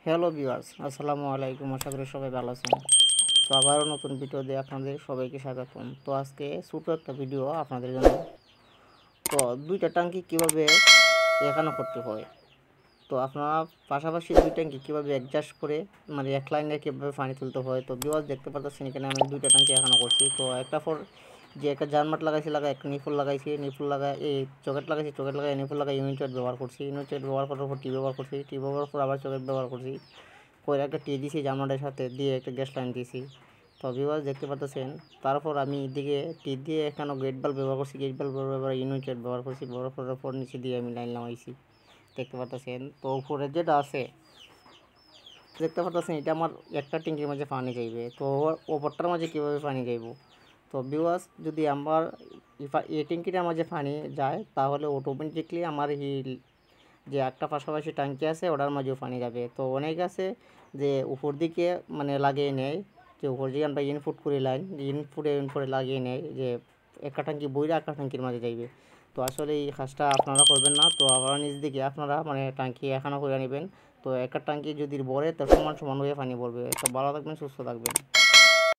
Hello viewers, আসসালামু আলাইকুম। আশা করি সবাই ভালো আছেন। তো আবারও নতুন ভিডিও দিয়ে আপনাদের সবাইকে স্বাগতম। তো আজকে ছোটো একটা ভিডিও আপনাদের জন্য। তো দুইটা ট্যাঙ্কি কীভাবে এখানে করতে হয়, তো আপনারা পাশাপাশি দুই ট্যাঙ্কি কীভাবে অ্যাডজাস্ট করে মানে এক লাইনে কীভাবে পানি তুলতে হয়। তো ভিউয়ার্স দেখতে পাচ্ছেন এখানে আমি দুইটা ট্যাঙ্কি এখানে করছি। তো একটা ফর যে একটা জার্মাট লাগাইছি, একটা নিফুল লাগাইছি, নিফুল লাগা এই চকেট লাগাইছি, চকেট লাগাই নিফুল লাগাই ইউনিটেড ব্যবহার করছি, ইউনিটেড ব্যবহার করার পর টি ব্যবহার করছি, টি ব্যবহার পর আবার চকেট ব্যবহার করছি, করে একটা টি দিয়েছি জার্মাটের সাথে, দিয়ে একটা গ্যাস লাইন দিয়েছি। তো ভিউয়ার্স দেখতে পাচ্ছেন, তারপর আমি এদিকে টি দিয়ে এখানে গেট বাল্ব ব্যবহার করছি, গেট বাল্ব ব্যবহার ইউনিটেড ব্যবহার করছি, ব্যবহার করার পর নিচে দিয়ে আমি লাইন লাগাইছি। দেখতে পাচ্ছেন তো উপরে যেটা আছে দেখতে পাচ্ছেন এটা আমার একটা ট্যাঙ্কির মাঝে পানি যাইবে। তো ওপরটার মাঝে কীভাবে পানি যাইব, তো ভিউয়ার্স যদি আমার এই ট্যাঙ্কিটার মাঝে পানি যায় তাহলে অটোমেটিকলি আমার এই যে একটা পাশাপাশি ট্যাঙ্কি আছে ওটার মাঝেও পানি যাবে। তো অনেক আছে যে উপর দিকে মানে লাগিয়ে নেয়, যে উপর দিকে আমরা ইনপুট করে লাইন ইনপুটে লাগিয়ে নেয় যে একটা ট্যাঙ্কি বইরা একটা ট্যাঙ্কির মাঝে যাইবে। তো আসলে এই কাজটা আপনারা করবেন না। তো আপনারা নিজ দিকে আপনারা মানে ট্যাঙ্কি এখানে করে নেবেন। তো একটা ট্যাঙ্কি যদি ভরে তো সমান সমান হয়ে পানি পড়বে। তো ভালো থাকবেন, সুস্থ থাকবেন।